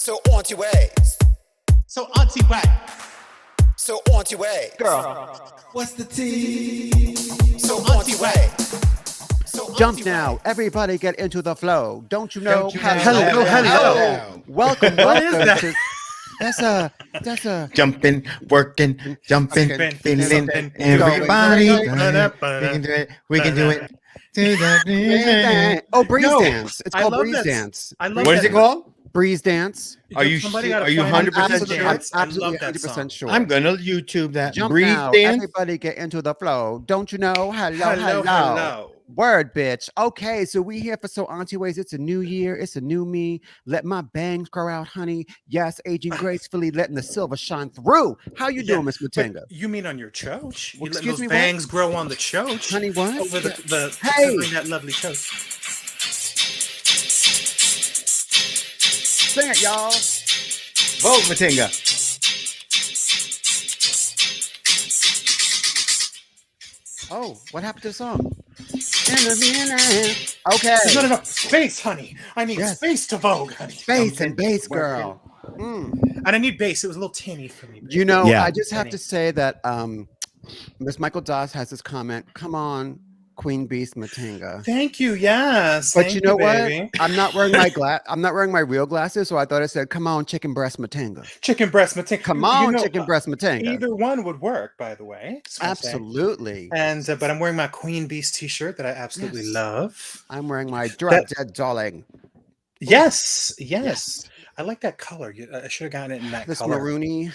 So Auntie-ways. So Auntie-ways. So Auntie-ways. Girl, What's the tea? So Auntie-ways. So jump now. Everybody get into the flow. Don't you know? Hello. Welcome, What is welcome that? to that's a Jumping, working, jumping, feeling, something, everybody. going. We can do it. To the Oh, breeze No, dance. It's I called love breeze that. dance. I love What is that. it called? Breeze dance. Are you Somebody sure? gotta Are you find 100% Breeze sure? Dance. I Absolutely love that 100% song. sure. I'm gonna YouTube that. Jump Breeze now. dance. Everybody get into the flow. Don't you know? Hello. Hello. Word, bitch. Okay, so we here for So Auntie-ways. It's a new year. It's a new me. Let my bangs grow out, honey. Yes, aging gracefully, letting the silver shine through. How you doing, Miss Matenga? But you mean on your choach? Well, You let excuse those me, what? bangs grow on the choach? Honey, what? Over the Hey! covering that lovely choach. Sing it, y'all. Vote, Matinga. Oh, what happened to the song? Okay. No. Space, honey. I need Yes. space to vogue, honey. Bass and Jumping, bass, working. girl. Mm. And I need bass. It was a little tinny for me. You know, Yeah. I just have to say that Miss Michael Doss has this comment. Come on, Queen Beast Matinga. Thank you. Yes. But Thank you know what? baby. I'm not wearing my I'm not wearing my real glasses, so I thought it said, "Come on, chicken breast Matinga." Chicken breast Matinga. Come on, chicken breast Matinga. Either one would work, by the way. Just gonna say. Absolutely. And but I'm wearing my Queen Beast T-shirt that I absolutely Yes. love. I'm wearing my drop dead darling. Yes. Yes. I like that color. I should have gotten it in that This color. maroony.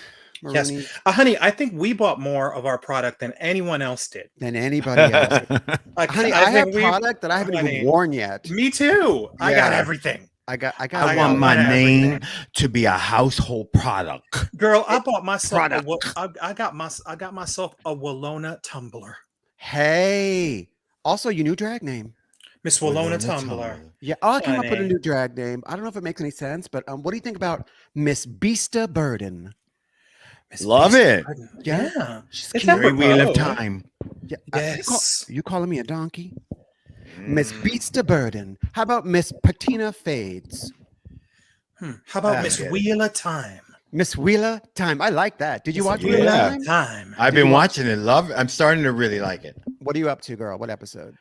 Yes. Honey, I think we bought more of our product than anyone else did. Than anybody else. Honey, I have think we- product that I haven't honey, even worn yet. Me too. I got Yeah. everything. I got I got want my everything. name to be a household product. Girl, I bought myself Product. I got myself a Walona tumbler. Hey. Also, your new drag name. Miss Walona tumbler. Yeah. Oh, I came up with a Honey. new drag name. I don't know if it makes any sense, but what do you think about Miss Beasta Burden? Miss Love Beast it. Garden. Yeah. Yeah. She's It's cute. Very Wheel of apropos. Time. Yeah. Yes. You calling me a donkey? Miss Beasta Burden. How about Miss Patina Fades? How about I Miss get it. Wheel of Time? Miss Wheeler Time. I like that. Did you watch Wheel Wheel of of Yeah. Time? Time. I've been watching it. Love it. I'm starting to really like it. What are you up to, girl? What episode?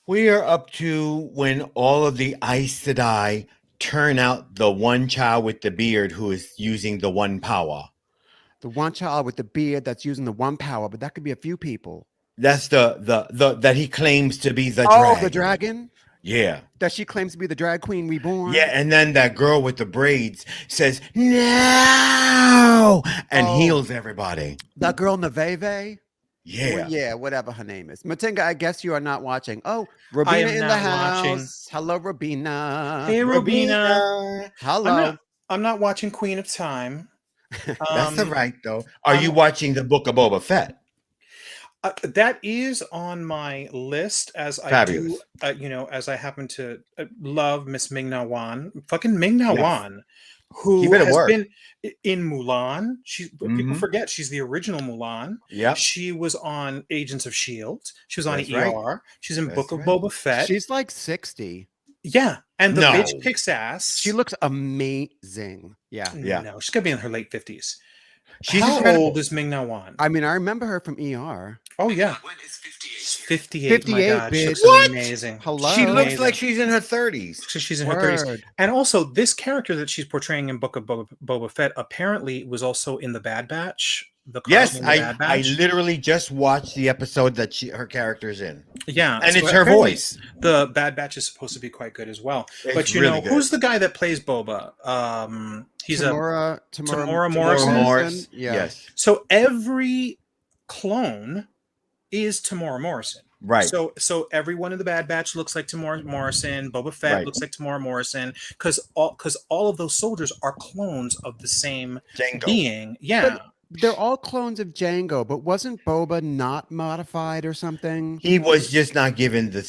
We are up to when all of the Aes Sedai turn out the one child with the beard who is using the one power. The one child with the beard that's using the one power, but that could be a few people. That's the that he claims to be the Oh, dragon. the dragon? Yeah. That she claims to be the drag queen reborn? Yeah, and then that girl with the braids says no and Oh. heals everybody. That girl Neveve? Yeah. Well, yeah, whatever her name is. Matinga, I guess you are not watching. Oh, I Robina am in the not house. watching. Hello, Robina. Hey, Robina. Hello. I'm not watching Queen of Time. That's all right though. Are you watching the Book of Boba Fett? That is on my list as Fabulous. I do, as I happen to love Miss Ming Na Wan, fucking Ming Na Wan, who Keep it at has work. been in Mulan. People Mhm. forget she's the original Mulan. Yep. She was on Agents of Shield. She was on That's ER. right. She's in That's Book of right. Boba Fett. She's like 60. Yeah, and the No. bitch kicks ass. She looks amazing. Yeah. Yeah. No, she's gonna be in her late 50s. She's How incredible. old is Ming Na Wan? I mean, I remember her from ER. Oh yeah, she's 58. My 58, God, she bitch. looks What? amazing. Hello. She looks Amazing. like she's in her 30s. So she's in her 30s. Word. And also, this character that she's portraying in Book of Boba Fett apparently was also in the Bad Batch. The Yes, in the Bad I Batch. literally just watched the episode that her character's in. Yeah, And so it's her apparently voice. The Bad Batch is supposed to be quite good as well. It's But you really know, good. who's the guy that plays Boba? He's Tamora Morrison? Morris. Yeah. Yes. so every clone is Tamora Morrison. Right. So everyone in the Bad Batch looks like Tamora Morrison. Boba Fett Right. looks like Tamora Morrison because all of those soldiers are clones of the same Django. being. Yeah. They're all clones of Django, but wasn't Boba not modified or something? He was just not given the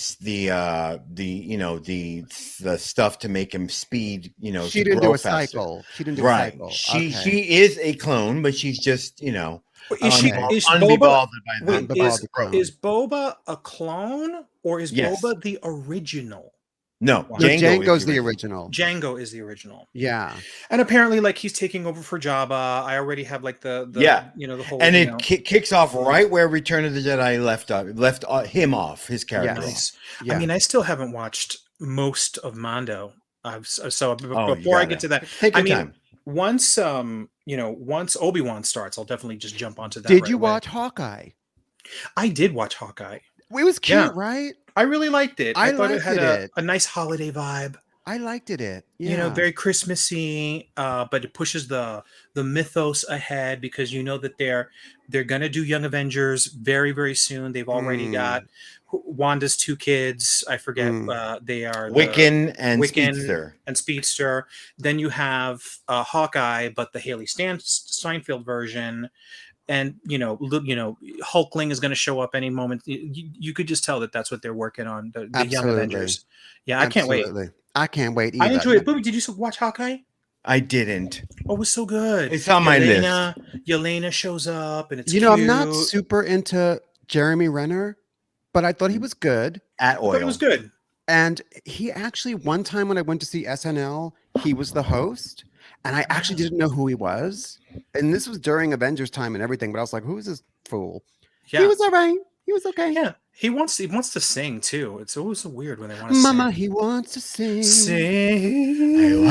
stuff to make him speed, She to didn't grow do a faster. cycle. She didn't do Right. a cycle. She Okay. is a clone, but she's just, Is unbevolved by the Wait, Unbevolved clone. is Boba a clone or is Yes. Boba the original? No, Wow. No, Django Django's is the original. Django is the original. Yeah. And apparently, like, he's taking over for Jabba. I already have like the Yeah. the whole And it kicks off right where Return of the Jedi left him off, his character off. nice. Yeah. I mean, I still haven't watched most of Mando. So Oh, you before I gotta. get to that, Take your I mean, time. once once Obi-Wan starts, I'll definitely just jump onto that. Did right you away. watch Hawkeye? I did watch Hawkeye. It was cute, Yeah. right? I really liked it. I thought it liked had it. a nice holiday vibe. I liked it. Yeah. You know, very Christmassy, but it pushes the mythos ahead because you know that they're gonna do Young Avengers very, very soon. They've already got Wanda's two kids. I forget they are Wiccan and Wiccan Speedster. and Speedster. Then you have Hawkeye, but the Haley Steinfeld version. And Hulkling is going to show up any moment. You could just tell that that's what they're working on. The Young Avengers. Yeah, I can't wait. I can't wait I either. enjoy it. Booby, did you watch Hawkeye? I didn't. Oh, it was so good. It's on my list. Yelena shows up, and it's I'm cute. not super into Jeremy Renner, but I thought he was good. At I thought Oil. it was good. And he actually, one time when I went to see SNL, he was the host, and I actually didn't know who he was. And this was during Avengers time and everything, but I was like, who is this fool? Yeah, He was all right. He was okay. Yeah, he wants to sing too. It's always so weird when they want to Mama, sing. he wants to sing. Sing.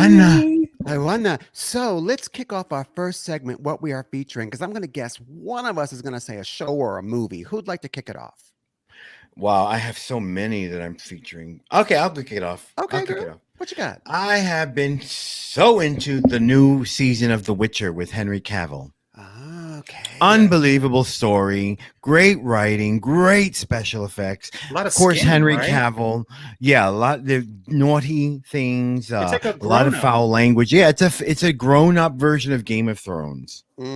I wanna. So let's kick off our first segment, what we are featuring, because I'm going to guess one of us is going to say a show or a movie. Who'd like to kick it off? Wow, I have so many that I'm featuring. Okay, I'll kick it off. Okay, I'll kick girl. it off. What you got? I have been so into the new season of The Witcher with Henry Cavill. Okay. Unbelievable story, great writing, great special effects. A lot Of course, skin, Henry right? Cavill. Yeah, a lot of naughty things. It's like a lot of grown-up. foul language. Yeah, it's a grown up version of Game of Thrones. But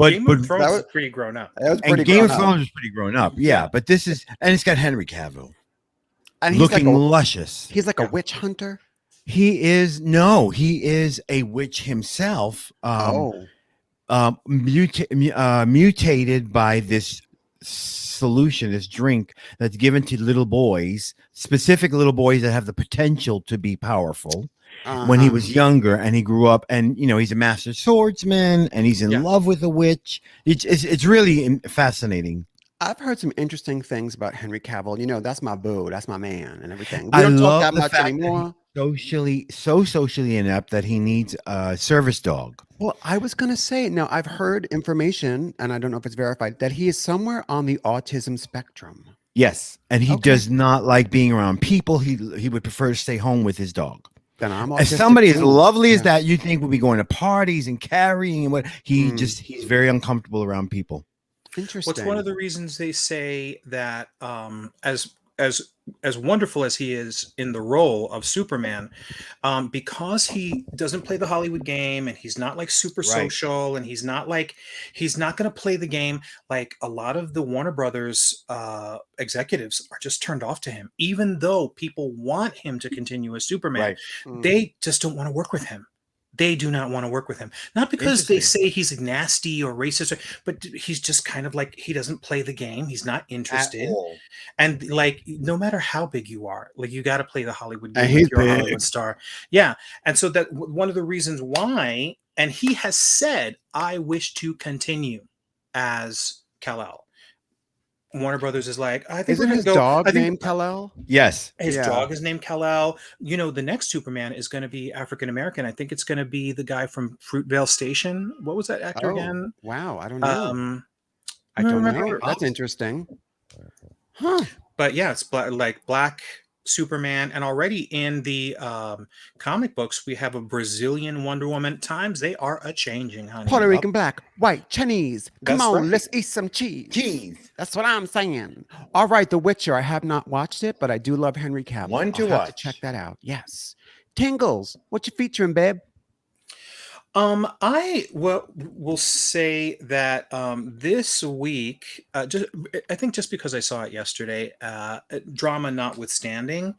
Game of Thrones that was- is pretty grown up. That was and pretty Game of grown up. Thrones is pretty grown up. Yeah, but this is, and it's got Henry Cavill And he's looking like luscious. he's like a witch hunter. He is a witch himself. Mutated by this solution, this drink that's given to little boys, specific little boys that have the potential to be powerful. When he was younger and he grew up, and he's a master swordsman and he's in love with a witch. It's really fascinating. I've heard some interesting things about Henry Cavill. That's my boo, that's my man, and everything. We I don't love talk that the much fact that anymore. socially inept that he needs a service dog. Well, I was gonna say, now I've heard information, and I don't know if it's verified, that he is somewhere on the autism spectrum. Yes, and he Okay. does not like being around people. He would prefer to stay home with his dog. Then I'm As autistic somebody as too. lovely as Yeah. that, you think would be going to parties and carrying and what he's very uncomfortable around people. Interesting. What's one of the reasons they say that as wonderful as he is in the role of Superman, because he doesn't play the Hollywood game and he's not like super Right. social and he's not going to play the game like a lot of the Warner Brothers executives are just turned off to him, even though people want him to continue as Superman. Right. They just don't want to work with him. They do not want to work with him. Not because they say he's nasty or racist, but he's just kind of like, he doesn't play the game. He's not interested. all. And like, no matter how big you are, like you got to play the Hollywood game. And If he's you're a big. Hollywood star. Yeah. And so that one of the reasons why, and he has said, I wish to continue as Kal-El. Warner Brothers is like, I think Isn't we're his going to go. dog I think named Kal-El? Yes. his Yeah. dog is named Kal-El. The next Superman is going to be African American. I think it's going to be the guy from Fruitvale Station. What was that actor again? Wow, I don't know. I no, don't remember. know. That's interesting. Huh. But yeah, it's black Superman, and already in the comic books we have a Brazilian Wonder Woman. Times they are a changing, honey. Puerto Rican, black, white, Chinese. Come That's on, right. let's eat some cheese. Cheese. That's what I'm saying. All right, The Witcher. I have not watched it, but I do love Henry Cavill. One to I'll have watch. check that out. Yes. Tingles. What you featuring, babe? I will say that this week, I think just because I saw it yesterday, drama notwithstanding,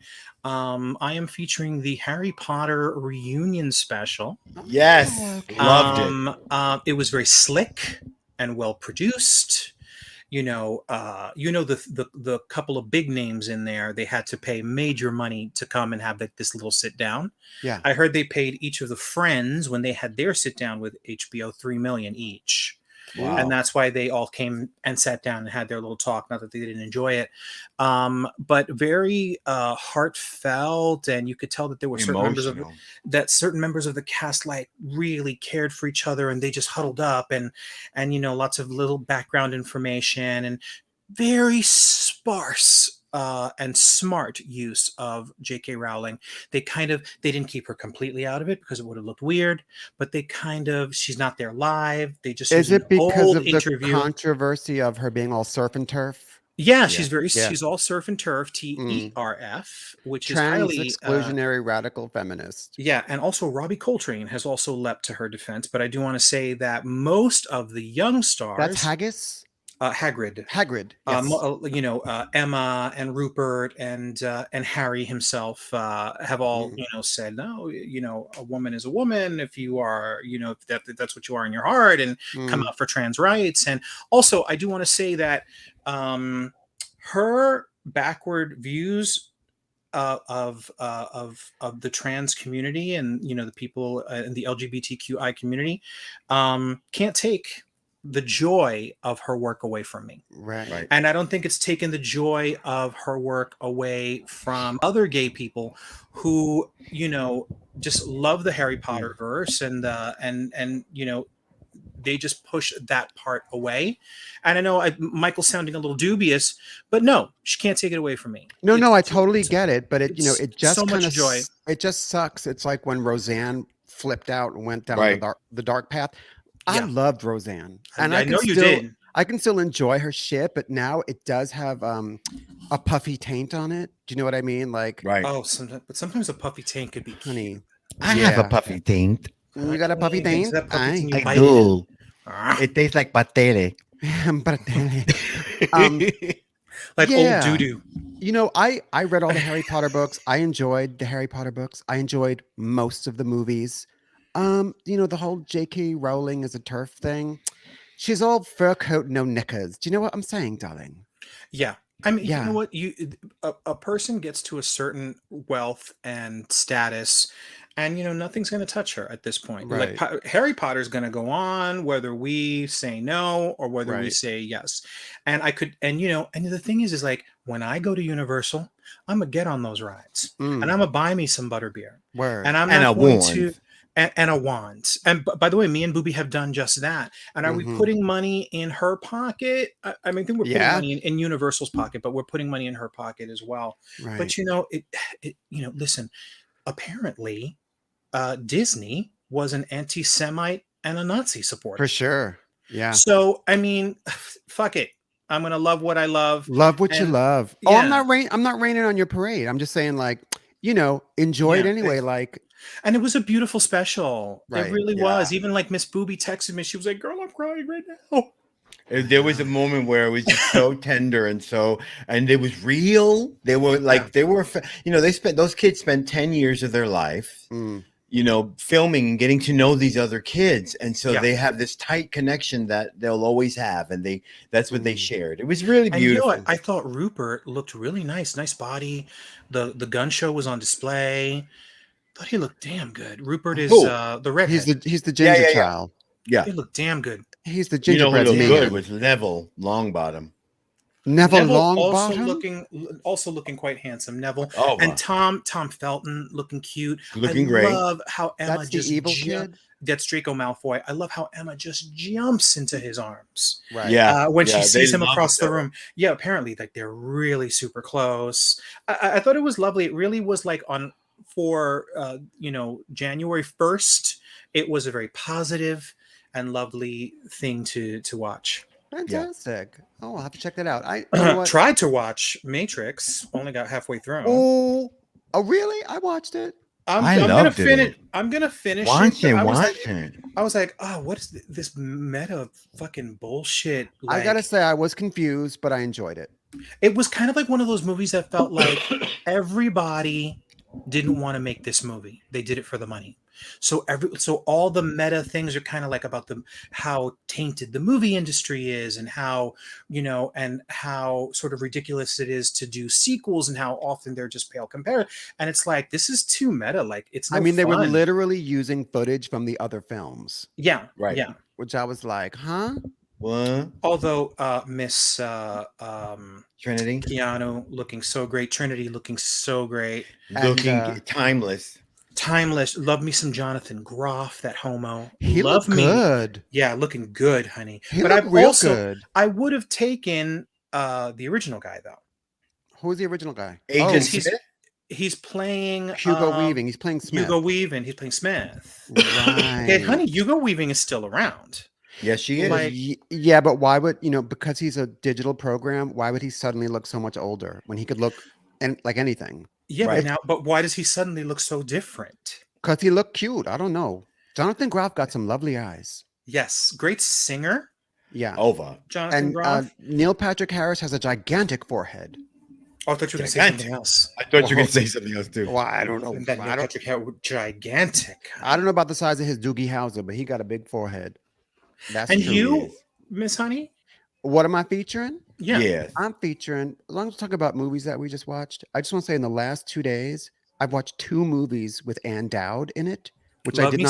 I am featuring the Harry Potter reunion special. Yes. Okay. Loved it. It was very slick and well produced. the couple of big names in there, they had to pay major money to come and have this little sit down. Yeah. I heard they paid each of the friends when they had their sit down with HBO $3 million each. Wow. And that's why they all came and sat down and had their little talk. Not that they didn't enjoy it, but very heartfelt, and you could tell that there were certain members of the cast like really cared for each other, and they just huddled up, and lots of little background information, and very sparse and smart use of J.K. Rowling. They didn't keep her completely out of it because it would have looked weird, but she's not there live. They just Is use it because old of the controversy of her being all surf and turf? Yeah, she's all surf and turf, TERF, which is trans highly exclusionary radical feminist. Yeah, and also Robbie Coltrane has also leapt to her defense, but I do want to say that most of the young stars, that's Haggis. Hagrid, Yes. Emma and Rupert and Harry himself have all said, no, a woman is a woman if you are, if that's what you are in your heart, and come out for trans rights. And also, I do want to say that her backward views of the trans community and the people in the LGBTQI community can't take the joy of her work away from me. Right. And I don't think it's taken the joy of her work away from other gay people who, just love the Harry Potter verse and they just push that part away. And I know Michael's sounding a little dubious, but no, she can't take it away from me. No, I totally get it, but it just so kind much joy. It just sucks. It's like when Roseanne flipped out and went down the dark path. I loved Roseanne, and I know you did. I can still enjoy her shit, but now it does have a puffy taint on it. Do you know what I mean? Like, Oh, sometimes a puffy taint could be honey. I have a puffy taint. You got a puffy taint? I do. It tastes like patere. Like old doo-doo. I read all the Harry Potter books. I enjoyed the Harry Potter books. I enjoyed most of the movies. The whole J.K. Rowling is a turf thing. She's all fur coat, no knickers. Do you know what I'm saying, darling? Yeah. I mean, you know what? A person gets to a certain wealth and status, and nothing's going to touch her at this point. Right. Like Harry Potter's going to go on, whether we say no or whether we say yes. And and the thing is like when I go to Universal, I'm gonna get on those rides, and I'm gonna buy me some butterbeer, and I'm not going to. And a wand. And by the way, me and Booby have done just that. And are we putting money in her pocket? I mean, I think we're putting money in Universal's pocket, but we're putting money in her pocket as well. Right. But listen, apparently Disney was an anti-Semite and a Nazi supporter. For sure. Yeah. So, I mean, fuck it. I'm going to love what I love. Love what you love. Yeah. Oh, I'm not raining on your parade. I'm just saying like, enjoy it anyway. And it was a beautiful special. Right. It really was. Even like Miss Booby texted me. She was like, girl, I'm crying right now. There was a moment where it was just so tender and it was real. They were like, those kids spent 10 years of their life, filming and getting to know these other kids. And so they have this tight connection that they'll always have. And that's what they shared. It was really beautiful. And I thought Rupert looked really nice body. The gun show was on display. Thought he looked damn good. Rupert is the redhead. He's the ginger child. Yeah, he looked damn good. He's the gingerbread man. Good was Neville Longbottom. Neville Longbottom also looking quite handsome. Neville and Tom Felton looking cute, looking great. I love how Emma That's the evil kid. That's Draco Malfoy. I love how Emma just jumps into his arms. Right. Yeah. When she sees him across the room. Yeah. Apparently, like they're really super close. I thought it was lovely. It really was like for January 1st. It was a very positive and lovely thing to watch. Fantastic. Oh, I'll have to check that out. I tried to watch Matrix, only got halfway through. Oh, really? I watched it. I'm gonna finish Watch it. I was like, oh, what is this meta fucking bullshit? I gotta say, I was confused, but I enjoyed it. It was kind of like one of those movies that felt like everybody didn't want to make this movie. They did it for the money. So all the meta things are kind of like about how tainted the movie industry is, and how, and how sort of ridiculous it is to do sequels, and how often they're just pale compared. And it's like, this is too meta. Like, it's no they were fun. literally using footage from the other films. Yeah. Right. Yeah. Which I was like, huh? What? Although Miss Trinity Keanu looking so great, Trinity looking so great, looking timeless. Love me some Jonathan Groff, that homo. He Love looked good. Yeah, looking good, honey. But I've real good. I would have taken the original guy though. Who's the original guy? Agent Smith? He's playing Hugo Weaving. He's playing Smith. Hugo Weaving. He's playing Smith. Right. Okay, honey, Hugo Weaving is still around. Yes, she is. Like, yeah, but why would, because he's a digital program, why would he suddenly look so much older when he could look like anything? Yeah, right. But why does he suddenly look so different? Because he looked cute. I don't know. Jonathan Groff got some lovely eyes. Yes, great singer. Yeah. Over. Jonathan Groff. Neil Patrick Harris has a gigantic forehead. Oh, I thought you were going to say something else. I thought you were going to say something else too. Well, I don't know. That Neil Patrick Harris was gigantic. I don't know about the size of his Doogie Howser, but he got a big forehead. That's and you, Miss Honey? What am I featuring? Yeah. Yes. I'm featuring, as long as we talk about movies that we just watched, I just want to say in the last 2 days, I've watched 2 movies with Ann Dowd in it, which I did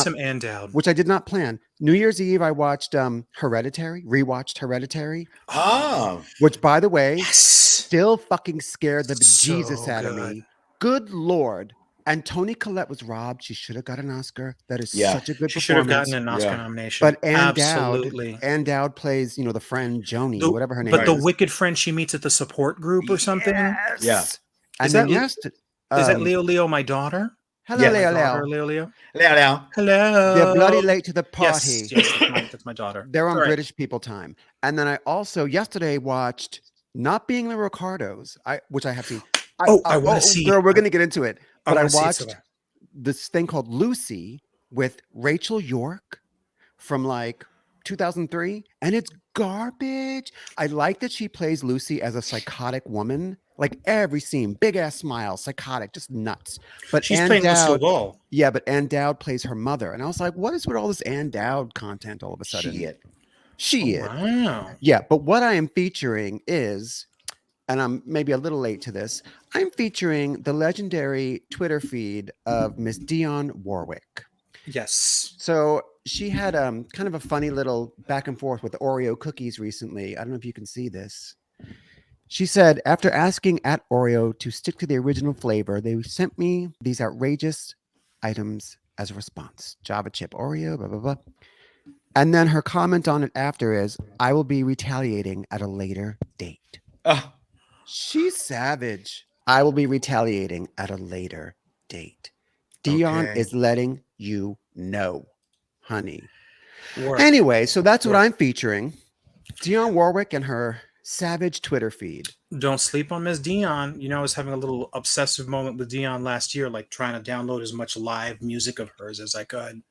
not plan. New Year's Eve, I watched rewatched Hereditary. Oh. Which, by the way, still fucking scared the bejesus out of me. Good Lord. And Toni Collette was robbed. She should have got an Oscar. That is such a good performance. She should have gotten an Oscar nomination. But Ann Dowd plays, the friend Joni, whatever her name is. But the wicked friend she meets at the support group or something? Yes. Yeah. Is that Leo, my daughter? Hello, Leo. Leo. Hello. They're bloody late to the party. Yes, that's my daughter. They're on British People Time. And then I also yesterday watched Not Being the Ricardos, which I have seen. I want to see. Girl, we're going to get into it. But I watched this thing called Lucy with Rachel York from like 2003, and it's garbage. I like that she plays Lucy as a psychotic woman. Like every scene, big ass smile, psychotic, just nuts. But she's playing Lucille Ball. Yeah, but Ann Dowd plays her mother, and I was like, what is with all this Ann Dowd content all of a sudden? She is. Wow. Yeah, but what I am featuring is, and I'm maybe a little late to this, I'm featuring the legendary Twitter feed of Miss Dionne Warwick. Yes. So she had kind of a funny little back and forth with the Oreo cookies recently. I don't know if you can see this. She said, after asking at Oreo to stick to the original flavor, they sent me these outrageous items as a response. Java chip Oreo, blah, blah, blah. And then her comment on it after is, I will be retaliating at a later date. She's savage. I will be retaliating at a later date. Dionne is letting you know, honey. Anyway, so that's what I'm featuring. Dionne Warwick and her savage Twitter feed. Don't sleep on Miss Dionne. I was having a little obsessive moment with Dionne last year, like trying to download as much live music of hers as I could.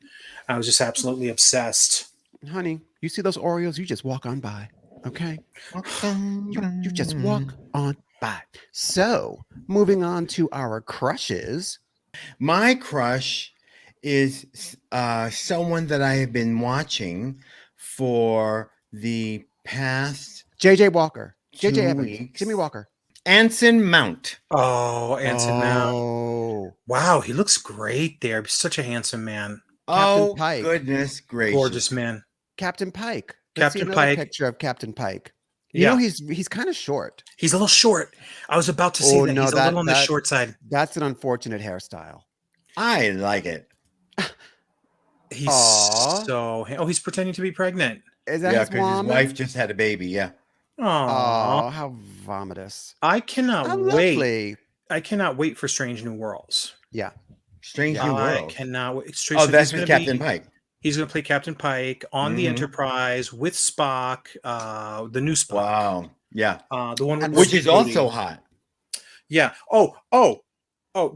I was just absolutely obsessed. Honey, you see those Oreos, you just walk on by. Okay? You just walk on by. So, moving on to our crushes. My crush is someone that I have been watching for the past JJ Walker. JJ 2 Evans. weeks. Jimmy Walker. Anson Mount. Oh, Anson Mount. Wow, he looks great there. He's such a handsome man. Captain Pike. Goodness gracious. Gorgeous man. Captain Pike. Let's Captain Pike. Picture of Captain Pike. You know, he's kind of short. He's a little short. I was about to say that. He's a little on the short side. That's an unfortunate hairstyle. I like it. He's he's pretending to be pregnant. Is that because his wife just had a baby. Yeah. Oh, how vomitous. I cannot wait. I cannot wait for Strange New Worlds. Yeah. Strange New Worlds. I cannot wait. That's with Captain Pike. He's going to play Captain Pike on the Enterprise with Spock, the new Spock. Wow. Yeah. The one which is also hot. Yeah.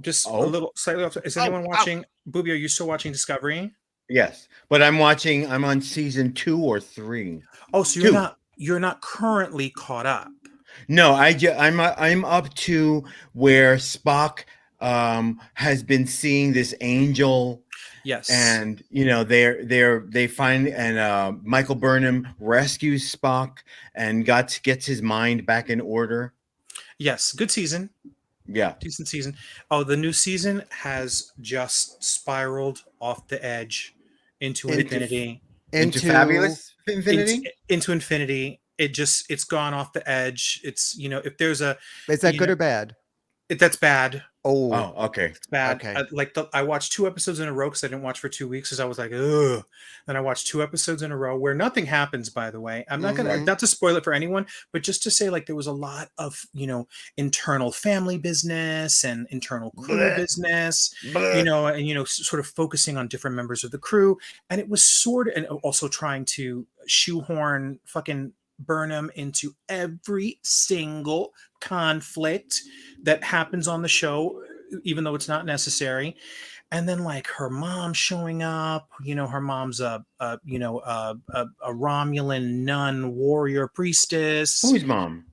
Just a little slightly off. Is anyone watching? Booby, are you still watching Discovery? Yes, but I'm on season 2 or 3. Oh, so you're not currently caught up. No, I'm up to where Spock has been seeing this angel. Yes. And they find, and Michael Burnham rescues Spock and gets his mind back in order. Yes, good season. Yeah, decent season. Oh, the new season has just spiraled off the edge into infinity. Into fabulous infinity. Into infinity. It's gone off the edge. It's if there's a Is that good or bad? That's bad. Oh, okay. It's bad. Okay. I watched 2 episodes in a row because I didn't watch for 2 weeks because I was like, ugh. Then I watched 2 episodes in a row where nothing happens, by the way. I'm not gonna not to spoil it for anyone, but just to say, like, there was a lot of internal family business and internal crew business, and sort of focusing on different members of the crew. And it was and also trying to shoehorn fucking Burnham into every single conflict that happens on the show, even though it's not necessary. And then, like, her mom showing up, her mom's a Romulan nun warrior priestess. Whose mom?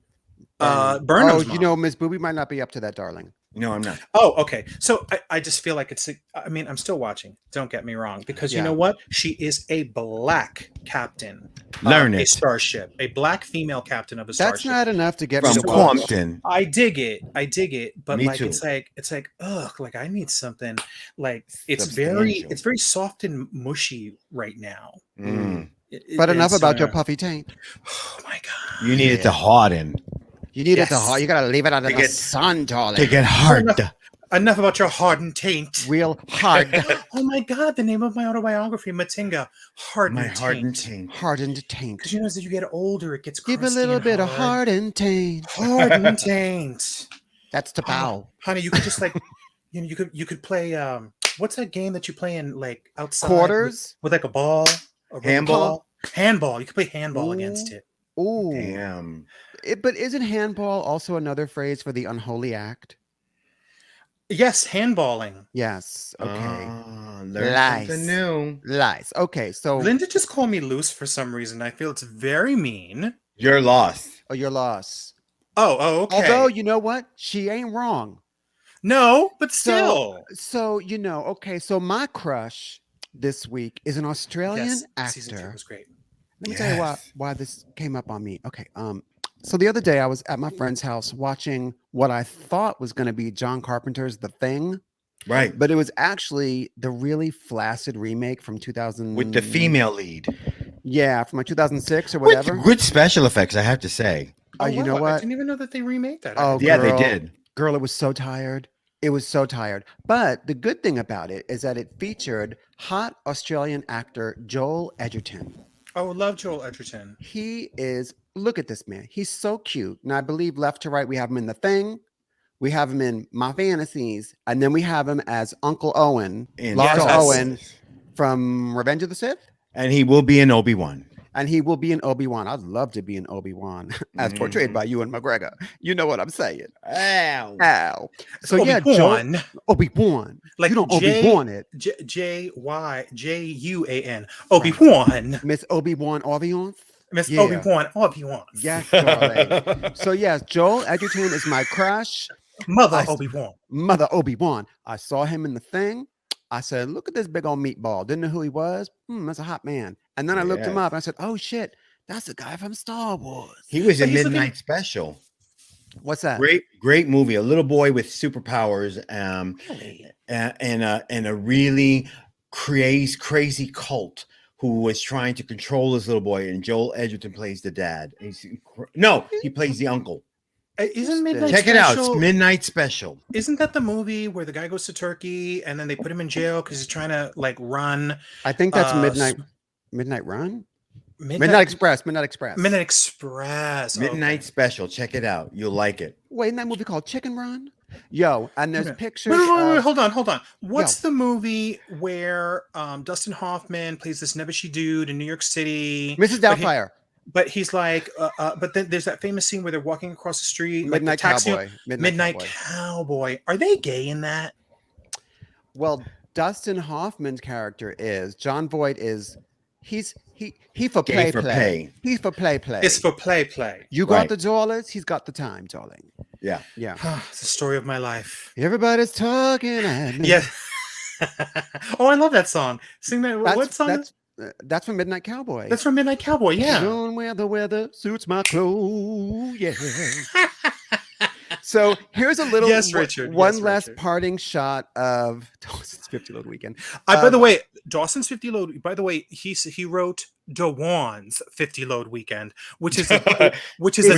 Burnham's mom. Miss Booby might not be up to that, darling. No, I'm not. Oh, okay. So I just feel like I'm still watching. Don't get me wrong, because you know what? She is a black captain. A starship, a black female captain of a starship. That's not enough to get me from to watch. Compton. I dig it, but Me like too. it's like ugh, like I need something like it's very soft and mushy right now. But enough about your puffy taint. Oh my god! You need it to harden. You need it to hard. You gotta leave it under the sun, darling. To get hard. Enough about your hardened taint. Real hard. Oh my god! The name of my autobiography, Matinga. Hardened taint. Hardened taint. Because as you get older, it gets give a little bit of hardened taint. Hardened taint. That's to bow, honey. You could just like, you could play. What's that game that you play in like outside? Quarters with like a ball. Handball. Handball. You could play handball against it. Ooh, damn. But isn't handball also another phrase for the unholy act? Yes, handballing. Yes. Okay. Lies. Something new. Lies. Okay. So Linda just called me loose for some reason. I feel it's very mean. You're lost. Oh, you're lost. Oh, okay. Although, you know what? She ain't wrong. No, but still. So okay. So my crush this week is an Australian actor. Season 2 was great. Let me tell you why this came up on me. Okay. So the other day I was at my friend's house watching what I thought was going to be John Carpenter's The Thing. Right. But it was actually the really flaccid remake from 2000. With the female lead. Yeah, from like 2006 or whatever. With good special effects, I have to say. You know what? I didn't even know that they remade that. Oh, yeah, they did. Girl, it was so tired. It was so tired. But the good thing about it is that it featured hot Australian actor Joel Edgerton. Oh, love Joel Edgerton. Look at this man. He's so cute. And I believe left to right, we have him in The Thing. We have him in My Fantasies. And then we have him as Uncle Owen. Owen from Revenge of the Sith. And he will be in Obi-Wan. And he will be in Obi-Wan. I'd love to be in Obi-Wan as portrayed by Ewan McGregor. You know what I'm saying. Ow. So Obi-Wan. Obi-Wan. Like you don't Obi-Wan it. J-Y-J-U-A-N. Obi-Wan. Miss Obi-Wan Obi-Wan. Miss Obi-Wan Obi-Wan. Yes, darling. So yes, Joel Edgerton is my crush. Mother Obi-Wan. I saw him in The Thing. I said, look at this big old meatball. Didn't know who he was. That's a hot man. And then I looked him up and I said, oh shit, that's the guy from Star Wars. He was in Midnight Special. What's that? Great movie. A little boy with superpowers, and a really crazy cult who was trying to control this little boy. And Joel Edgerton plays the dad. He plays the uncle. Isn't Midnight Check Special, it out. It's Midnight Special. Isn't that the movie where the guy goes to Turkey and then they put him in jail because he's trying to like run? I think that's Midnight Run. Midnight Express. Midnight Special. Check it out. You'll like it. Wait, isn't that movie called Chicken Run? Yo, and there's pictures. Wait, hold on. What's the movie where Dustin Hoffman plays this nebbishy dude in New York City? Mrs. Doubtfire. But he's like, but then there's that famous scene where they're walking across the street, Midnight Cowboy. Midnight Cowboy. Are they gay in that? Well, Dustin Hoffman's character is John Voight is he's for play. He's for play. It's for play. You got the dollars, he's got the time, darling. Yeah. It's the story of my life. Everybody's talking at me. Yeah. Oh, I love that song. Sing that. What song? That's from Midnight Cowboy. That's from Midnight Cowboy. Yeah. Don't wear the weather suits my clothes. Yeah. So here's a little one last parting shot of Dawson's 50 Load Weekend. By the way, Dawson's 50 Load. By the way, he wrote DeWan's 50 Load Weekend, which is a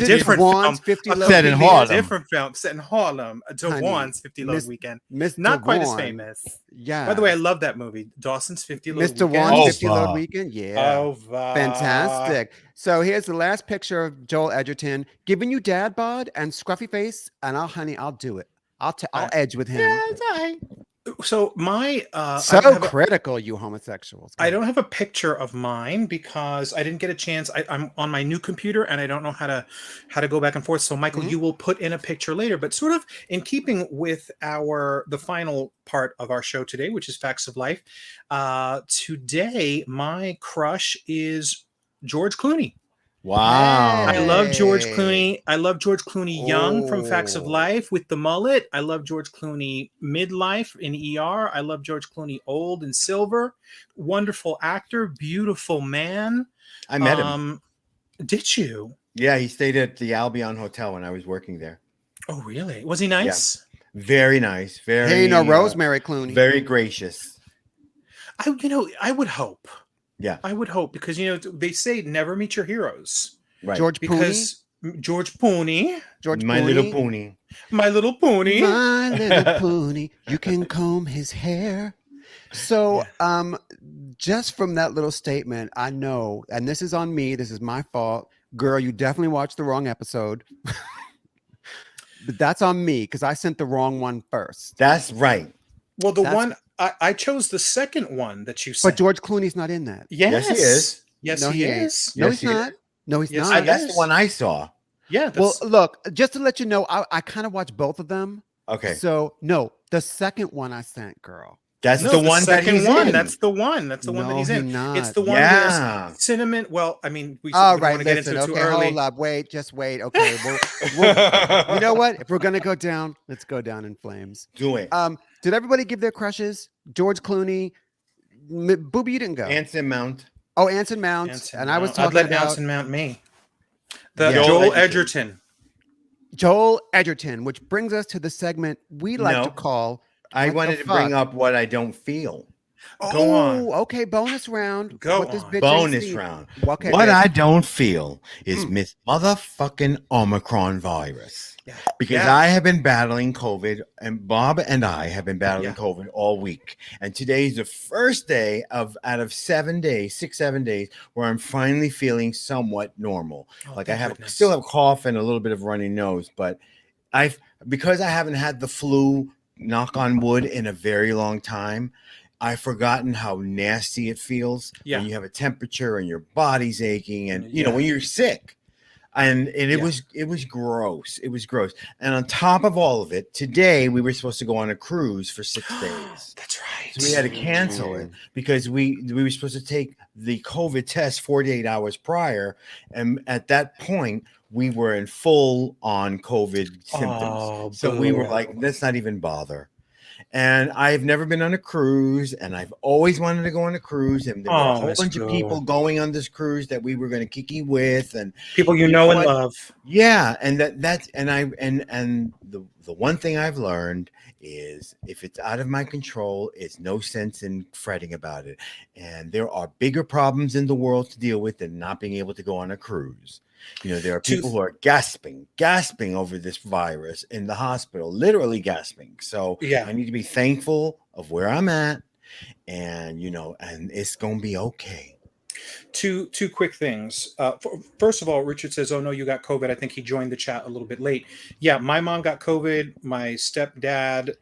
different film. 50 Load set in Harlem. Different film set in Harlem. DeWan's 50 Load Weekend. Not quite as famous. Yeah. By the way, I love that movie. Dawson's 50 Load Mr. Weekend. Wan's 50 Load Weekend. Yeah. Oh, fantastic. So here's the last picture of Joel Edgerton giving you dad bod and scruffy face, and I'll do it. I'll edge with him. Yeah, it's all right. So my critical, you homosexuals. I don't have a picture of mine because I didn't get a chance. I'm on my new computer and I don't know how to go back and forth. So Michael, you will put in a picture later, but sort of in keeping with the final part of our show today, which is Facts of Life. Today, my crush is George Clooney. Wow. I love George Clooney. I love George Clooney young from Facts of Life with the mullet. I love George Clooney midlife in ER. I love George Clooney old in Silver. Wonderful actor, beautiful man. I met him. Did you? Yeah, he stayed at the Albion Hotel when I was working there. Oh, really? Was he nice? Yeah. Very nice. Very. Hey, no, Rosemary Clooney. Very gracious. I would hope. Yeah, I would hope because they say never meet your heroes. Right. George Little Pony. My little pony. My little pony. My little pony. You can comb his hair. So, just from that little statement, I know, and this is on me. This is my fault, girl. You definitely watched the wrong episode. But that's on me because I sent the wrong one first. That's right. Well, I chose the second one that you sent. But George Clooney's not in that. Yes, he is. Yes, no, he is. No, he's not. No, he's not. That's the one I saw. Yeah. Well, look, just to let you know, I kind of watched both of them. Okay. So, no, the second one I sent, girl. That's the one that he's in. That's the one. That's the one that he's in. Not. It's the one where cinnamon. Well, I mean, we don't want to get into it too early. Hold up. Wait, just wait. Okay. You know what? If we're going to go down, let's go down in flames. Do it. Did everybody give their crushes? George Clooney. Booby, you didn't go. Anson Mount. Oh, Anson Mount. I was talking I'd let about Anson Mount me. Joel Edgerton. Joel Edgerton, which brings us to the segment we like to call. I wanted to bring up what I don't feel. Go on. Okay, bonus round. Go what on. Bonus round. Okay, what I don't feel is Miss Motherfucking Omicron virus. Yeah. Because I have been battling COVID, and Bob and I have been battling COVID all week. And today is the first day out of 7 days, 7 days, where I'm finally feeling somewhat normal. Like I still have cough and a little bit of runny nose, but because I haven't had the flu, knock on wood, in a very long time, I've forgotten how nasty it feels when you have a temperature and your body's aching, and when you're sick. And it was gross. It was gross. And on top of all of it, today we were supposed to go on a cruise for 6 days. That's right. So we had to cancel it because we were supposed to take the COVID test 48 hours prior, and at that point we were in full on COVID symptoms. So we were like, let's not even bother. And I've never been on a cruise, and I've always wanted to go on a cruise. And there were a whole bunch of people going on this cruise that we were going to kiki with, and people and love. Yeah, and the one thing I've learned is if it's out of my control, it's no sense in fretting about it. And there are bigger problems in the world to deal with than not being able to go on a cruise. There are people who are gasping over this virus in the hospital, literally gasping. So I need to be thankful of where I'm at, and and it's gonna be okay. Two quick things. First of all, Richard says, "Oh no, you got COVID." I think he joined the chat a little bit late. Yeah, my mom got COVID. My stepdad,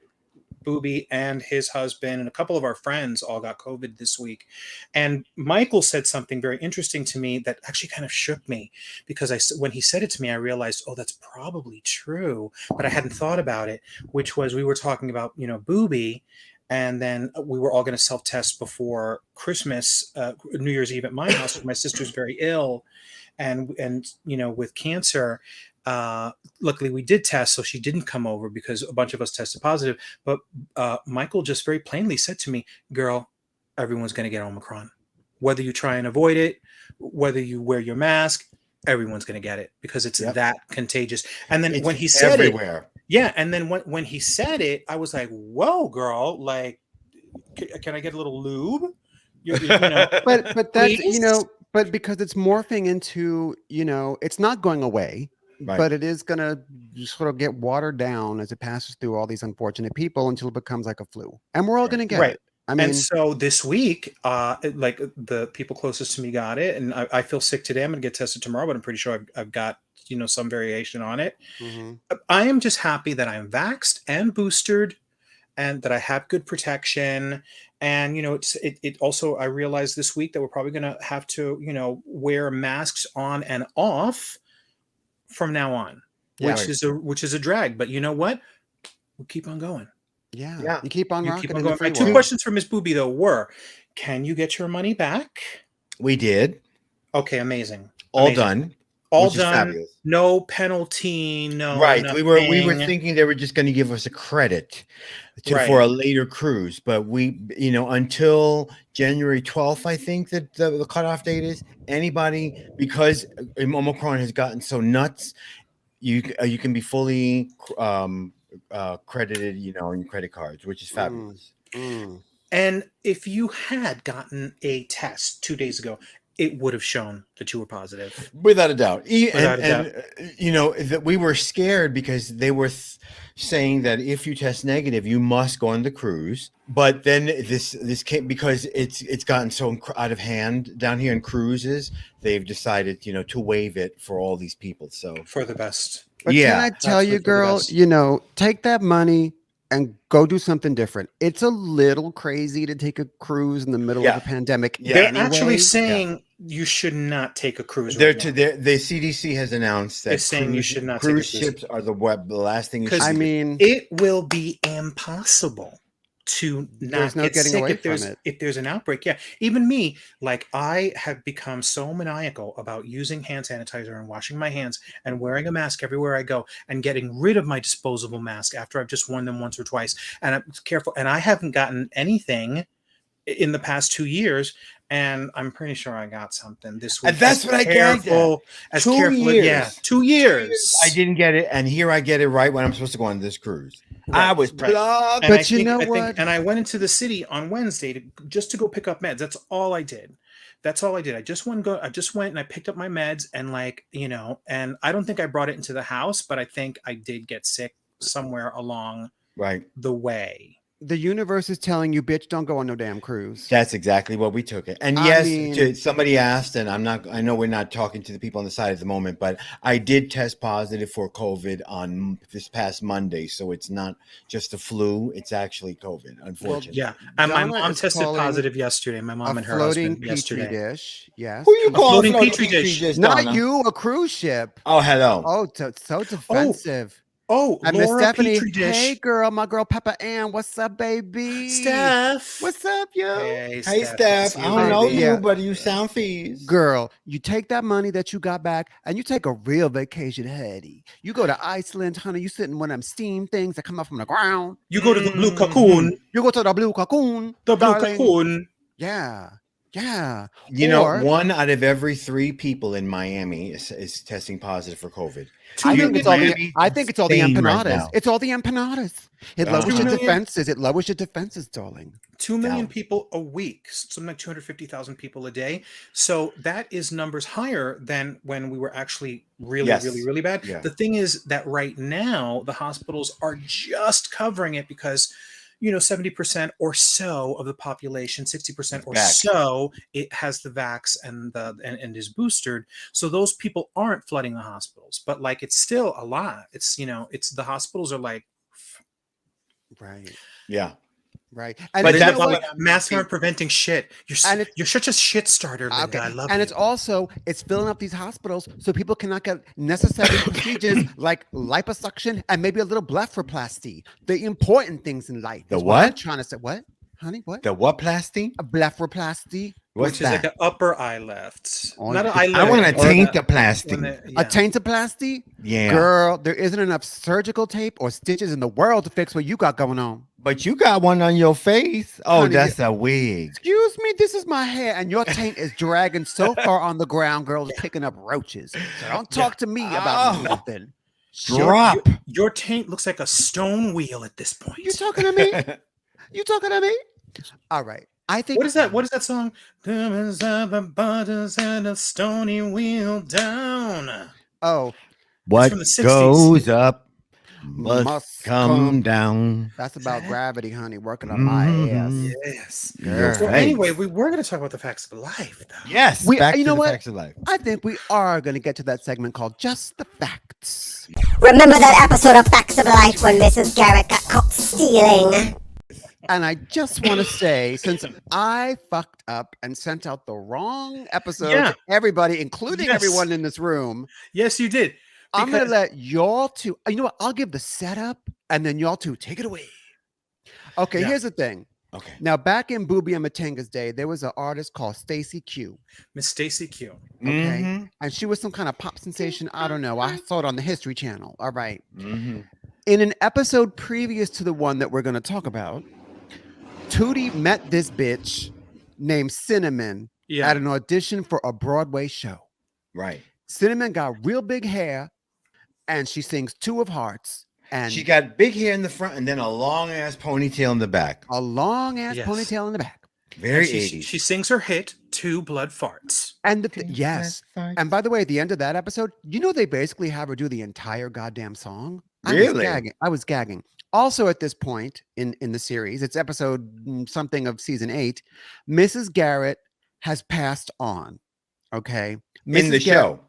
Booby, and his husband, and a couple of our friends all got COVID this week. And Michael said something very interesting to me that actually kind of shook me, because when he said it to me, I realized, oh, that's probably true, but I hadn't thought about it, which was we were talking about, Booby, and then we were all going to self-test before Christmas, New Year's Eve at my house. My sister's very ill and with cancer. Luckily we did test, so she didn't come over because a bunch of us tested positive. But Michael just very plainly said to me, girl, everyone's going to get Omicron. Whether you try and avoid it, whether you wear your mask, everyone's going to get it because it's that contagious. And then when he said everywhere. And then when he said it, I was like, whoa, girl, like, can I get a little lube? You know, but that's, but because it's morphing into, it's not going away, but it is going to sort of get watered down as it passes through all these unfortunate people until it becomes like a flu. And we're all going to get it. I mean, and so this week, like the people closest to me got it, and I feel sick today. I'm going to get tested tomorrow, but I'm pretty sure I've got, some variation on it. I am just happy that I'm vaxxed and boosted and that I have good protection. And, it also, I realized this week that we're probably going to have to, wear masks on and off from now on, which is a drag. But you know what? We'll keep on going. Yeah. You keep on rocking. My two questions for Miss Booby, though, were, can you get your money back? We did. Okay, amazing. All done. All done. No penalty. No. Right. Nothing. We were thinking they were just going to give us a credit for a later cruise, but we, until January 12th, I think that the cutoff date is. Anybody, because Omicron has gotten so nuts, you can be fully credited, in credit cards, which is fabulous. And if you had gotten a test 2 days ago, it would have shown that you were positive. Without a doubt. That we were scared because they were saying that if you test negative, you must go on the cruise. But then this came because it's gotten so out of hand down here in cruises. They've decided, to waive it for all these people. So for the best. But can I tell you, girl, take that money and go do something different. It's a little crazy to take a cruise in the middle of a pandemic. They're actually saying you should not take a cruise. The CDC has announced that it's saying you should not cruise ships are the last thing you should do. It will be impossible to not get sick if there's an outbreak. Yeah, even me, like I have become so maniacal about using hand sanitizer and washing my hands and wearing a mask everywhere I go and getting rid of my disposable mask after I've just worn them once or twice. And I'm careful, and I haven't gotten anything in the past 2 years. And I'm pretty sure I got something this week. And that's what I gagged at. 2 years. Yeah, 2 years. I didn't get it, and here I get it right when I'm supposed to go on this cruise. Right, I was plugged. But you know what? And I went into the city on Wednesday just to go pick up meds. That's all I did. I just went and I picked up my meds and and I don't think I brought it into the house, but I think I did get sick somewhere along the way. The universe is telling you, bitch, don't go on no damn cruise. That's exactly what we took it. And yes, somebody asked, and I know we're not talking to the people on the side at the moment, but I did test positive for COVID on this past Monday. So it's not just the flu. It's actually COVID, unfortunately. Well, yeah. And my mom tested positive yesterday. My mom and her husband yesterday. Floating petri dish. Yes. Who are you calling floating petri dish? Not you, a cruise ship. Oh, hello. Oh, so defensive. Oh, and Miss Stephanie, Petri dish. Hey girl, my girl Peppa Ann, what's up, baby? Steph, what's up, yo? Hey, Steph. I don't know you, but you sound fees. Girl, you take that money that you got back and you take a real vacation, honey. You go to Iceland, honey. You sit in one of them steam things that come up from the ground. You go to the blue cocoon. You go to the blue cocoon. The blue cocoon. Yeah. Yeah. One out of every 3 people in Miami is testing positive for COVID. I think it's all the empanadas. Right, it's all the empanadas. It lowers your defenses. It lowers your defenses, darling. 2 million people a week, something like 250,000 people a day. So that is numbers higher than when we were actually really bad. Yeah. The thing is that right now the hospitals are just covering it because 70% or so of the population, 60% or so, it has the vax and is boosted. So those people aren't flooding the hospitals, but it's still a lot. It's it's the hospitals are right. Yeah. Right. But that's masks aren't preventing shit. You're such a shit starter, Linda. Okay. I love and you. It's filling up these hospitals so people cannot get necessary procedures like liposuction and maybe a little blepharoplasty. The important things in life. The what? I'm trying to say. What? Honey, what? The what plasty? A blepharoplasty. which is like an upper eye lift. Not an eye lift. I want a taintoplasty. A taintoplasty? Yeah. Girl, there isn't enough surgical tape or stitches in the world to fix what you got going on. But you got one on your face. Oh, honey, that's a wig. Excuse me, this is my hair, and your taint is dragging so far on the ground, girl, it's picking up roaches. So don't talk to me about nothing. Drop. Your taint looks like a stone wheel at this point. You talking to me? You talking to me? All right. I think. What is that? What is that song? Butters and a stony wheel down. Oh. What goes up must come down. That's about gravity, honey, working on my ass. Yes. So anyway, we were going to talk about the facts of life, though. Yes. You know what? Facts of life. I think we are going to get to that segment called Just the Facts. Remember that episode of Facts of Life when Mrs. Garrett got caught stealing? And I just want to say, since I fucked up and sent out the wrong episode to everybody, including everyone in this room. Yes, you did. I'm going to let y'all two, you know what? I'll give the setup and then y'all two take it away. Okay, here's the thing. Okay. Now, back in Booby and Matenga's day, there was an artist called Stacy Q. Miss Stacy Q. Okay. And she was some kind of pop sensation. I don't know. I saw it on the History Channel. All right. In an episode previous to the one that we're going to talk about, Tootie met this bitch named Cinnamon at an audition for a Broadway show. Right. Cinnamon got real big hair, and she sings Two of Hearts. And she got big hair in the front and then a long ass ponytail in the back. A long ass ponytail in the back. Very 80s. She sings her hit, Two Blood Farts. And and by the way, at the end of that episode, you know they basically have her do the entire goddamn song. Really? I was gagging. Also, at this point in the series, it's episode something of season 8. Mrs. Garrett has passed on. Okay, in the show.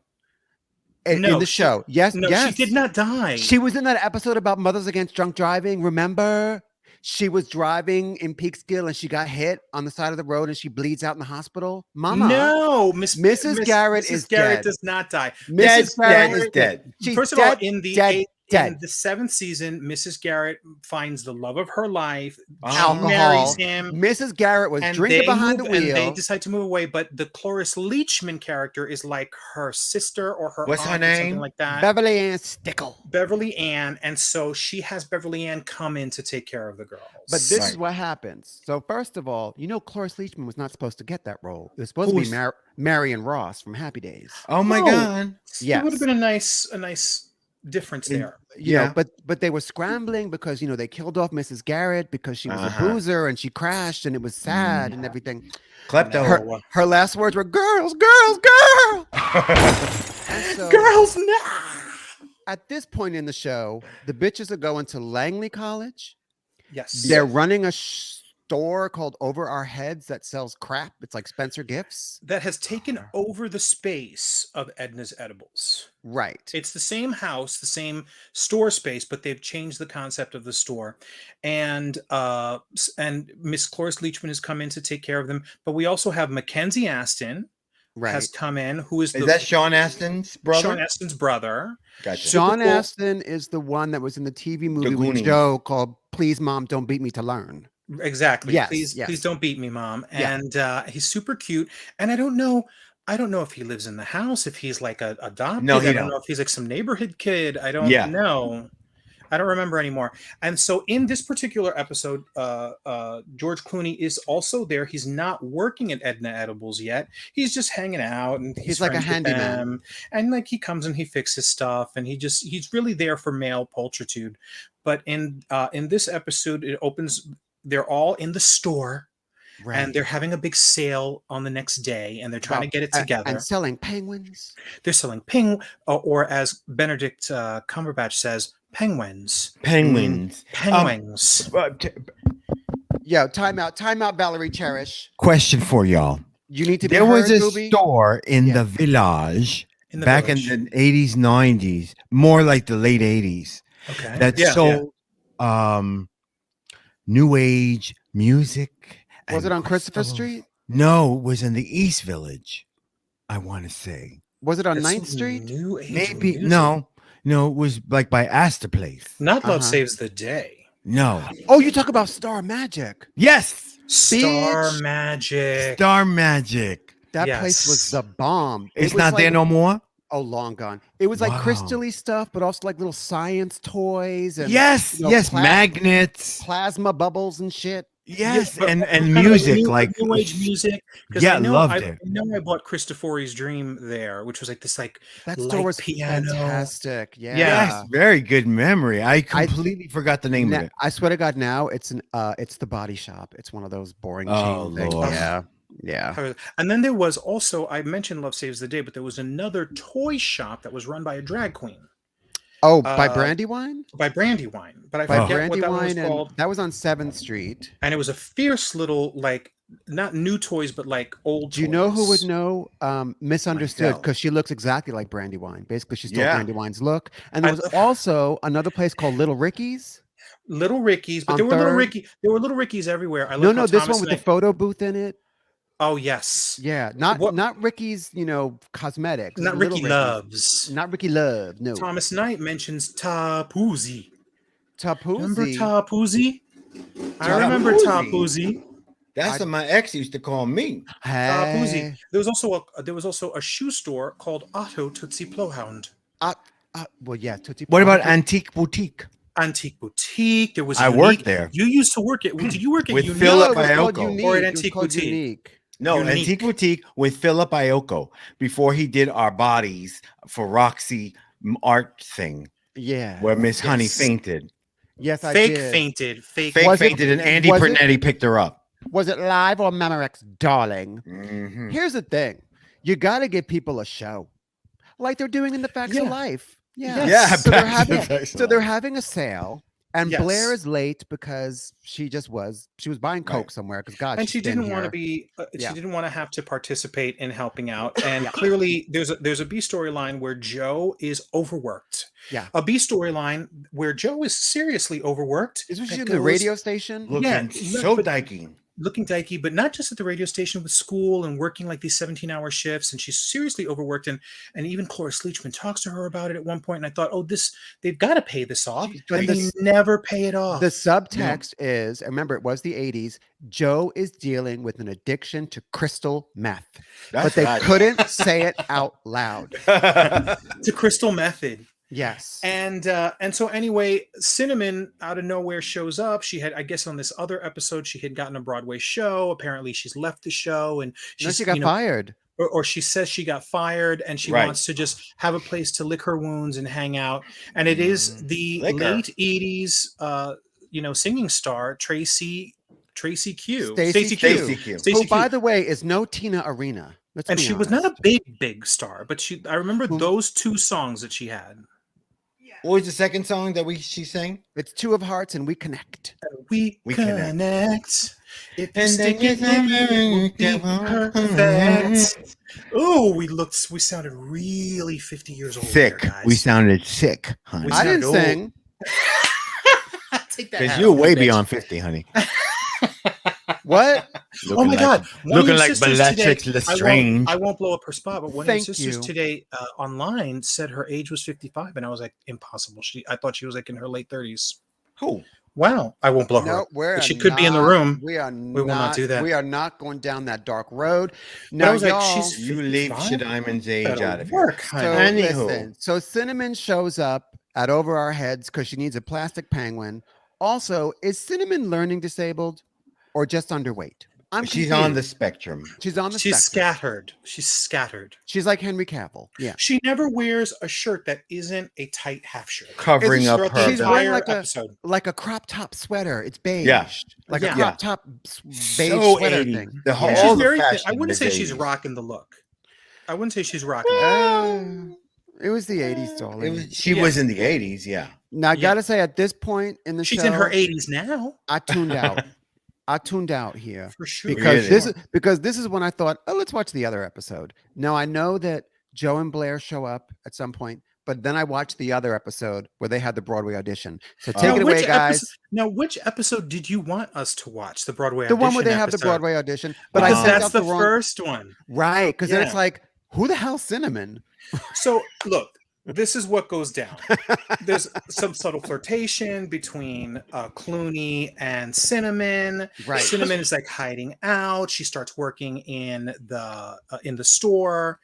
In the show, yes, she did not die. She was in that episode about Mothers Against Drunk Driving. Remember, she was driving in Peekskill and she got hit on the side of the road and she bleeds out in the hospital. Mama, no, Mrs. Garrett is Garrett dead. Does not die. Mrs. Garrett is dead. First of all, in the 7th season, Mrs. Garrett finds the love of her life. Alcohol. Marries him. Mrs. Garrett was drinking behind the wheel. And they decide to move away. But the Cloris Leachman character is like her sister or her What's aunt her name? Or something like that. Beverly Ann Stickle. Beverly Ann. And so she has Beverly Ann come in to take care of the girls. But this is what happens. So first of all, you know Cloris Leachman was not supposed to get that role. It was supposed to be Marion Ross from Happy Days. Oh my God. Yeah. It would have been a nice difference there. You know, but they were scrambling because they killed off Mrs. Garrett because she was a boozer and she crashed and it was sad and everything. Klepto. Her last words were girls, girls, girls. So, girls now. At this point in the show, the bitches are going to Langley College. Yes. They're running a store called Over Our Heads that sells crap. It's like Spencer Gifts. That has taken over the space of Edna's Edibles. Right. It's the same house, the same store space, but they've changed the concept of the store. And Miss Cloris Leachman has come in to take care of them. But we also have Mackenzie Aston has come in, who is that Sean Astin's brother? Sean Astin's brother. Gotcha. Sean Astin is the one that was in the TV movie with Joe called Please Mom, Don't Beat Me to Learn. Exactly. Yes, please don't beat me, Mom. And he's super cute. And I don't know if he lives in the house, if he's like adopted. No, I don't know if he's like some neighborhood kid. I don't know. I don't remember anymore. And so in this particular episode, George Clooney is also there. He's not working at Edna Edibles yet. He's just hanging out and he's like a handyman. And like he comes and he fixes stuff and he's really there for male pulchritude. But in this episode, it opens. They're all in the store. Right. And they're having a big sale on the next day, and they're trying to get it together. And selling penguins. They're selling or as Benedict Cumberbatch says, penguins. Penguins. Penguins. Time out, Valerie Cherish. Question for y'all. You need to be There was a movie? store in the village back in the 80s, 90s, more like the late 80s. Okay. That sold new age music. Was it on Christopher Street? No, it was in the East Village, I want to say. Was it on 9th Street? New age Maybe. music? No, it was like by Astor Place. Not Love Saves the Day. No. Oh, you talk about Star Magic. Yes. Star Magic. Star Magic. That place was the bomb. It's not there no more? Oh, long gone. It was like crystally stuff, but also like little science toys and magnets, plasma bubbles and shit. Yes, and music, like new age music. Yeah, loved it. I know I bought Christopher's Dream there, which was like this that store was piano. Fantastic. Yeah. Yes, very good memory. I completely forgot the name of it. I swear to God, now it's the Body Shop. It's one of those boring chain things. Lord. Yeah. And then there was also, I mentioned Love Saves the Day, but there was another toy shop that was run by a drag queen. Oh, by Brandywine? By Brandywine. But I by forget what that one was called. That was on 7th Street. And it was a fierce little, like, not new toys, but like old Do you know who would know? Misunderstood, because she looks exactly like Brandywine. Basically, she stole Brandywine's look. And there was also another place called Little Ricky's. Little Ricky's, but there were Little Ricky's everywhere. No, this one with the photo booth in it. Oh yes, yeah, not Ricky's, cosmetics. Not Ricky Loves. Not Ricky Love. No. Thomas Knight mentions Tapuzzi. Remember Tapuzzi? I remember Tapuzzi. That's what my ex used to call me. Tapuzzi. There was also a shoe store called Otto Tootsie Blowhound. Well, yeah, Tootsie. What about Antique Boutique? Antique Boutique. There was. I worked there. You used to work at. Did you work at with Unique? Philip Iocco or at Antique Boutique? Unique. No, Antique Boutique with Philip Iocco before he did our bodies for Roxy art thing. Yeah, where Miss Honey fainted. Yes, I did. Fainted, and Andy Pernetti picked her up. Was it live or Memorex, darling? Mm-hmm. Here's the thing: you got to give people a show, like they're doing in the Facts of Life. Yeah. So they're having a sale. And Blair is late because she was buying Coke somewhere because God, and she didn't want to be she didn't want to have to participate in helping out. And clearly there's a B storyline where Joe is overworked. Yeah, a B storyline where Joe is seriously overworked. Isn't she in the radio station? Looking dykey, but not just at the radio station, with school and working like these 17-hour shifts, and she's seriously overworked. And even Cloris Leachman talks to her about it at one point, and I thought, they've got to pay this off, but they never pay it off. The subtext is, remember, it was the 80s. Joe is dealing with an addiction to crystal meth, but they couldn't say it out loud. To crystal method. Yes. And so anyway, Cinnamon out of nowhere shows up. She had, I guess on this other episode, she had gotten a Broadway show. Apparently she's left the show and she got fired. Or she says she got fired and she wants to just have a place to lick her wounds and hang out. And it is the late 80s singing star Stacy Q. Stacy Q. Who, by the way, is no Tina Arena. And she was not a big star, but I remember those two songs that she had. What was the second song that she sang? It's Two of Hearts and We Connect. We connect. If you stick it in me, it will be perfect. Oh, we sounded really 50 years old. Sick. There, guys. We sounded sick, honey. I didn't sing. Because you're way beyond 50, honey. What? Oh my God! Looking like Bellatrix Lestrange. I won't blow up her spot, but one of your sisters today online said her age was 55, and I was like, impossible. I thought she was like in her late 30s. Who? Wow! I won't blow her up. But she could be in the room. We will not do that. We are not going down that dark road. Now, I was like, you leave Shadimon's age out of here. So Cinnamon shows up at over our heads because she needs a plastic penguin. Also, is Cinnamon learning disabled or just underweight? She's on the spectrum. She's scattered. She's scattered. She's like Henry Cavill. Yeah. She never wears a shirt that isn't a tight half shirt. Covering up her. She's wearing like a crop top sweater. It's beige. Yeah. Like a crop top beige sweater thing. She's very thin. I wouldn't say she's rocking the look. I wouldn't say she's rocking it was the 80s, darling. She was in the 80s, yeah. Now, I got to say, at this point in the show. She's in her 80s now. I tuned out. I tuned out here for sure because this is when I thought, let's watch the other episode. Now I know that Joe and Blair show up at some point, but then I watched the other episode where they had the Broadway audition. So take it away, guys. Which episode did you want us to watch? The Broadway audition? The one where they have the Broadway audition, but because that's the first one, right? Because then it's like, who the hell Cinnamon? So look. this is what goes down. There's some subtle flirtation between Clooney and Cinnamon. Right. Cinnamon is like hiding out. She starts working in the store.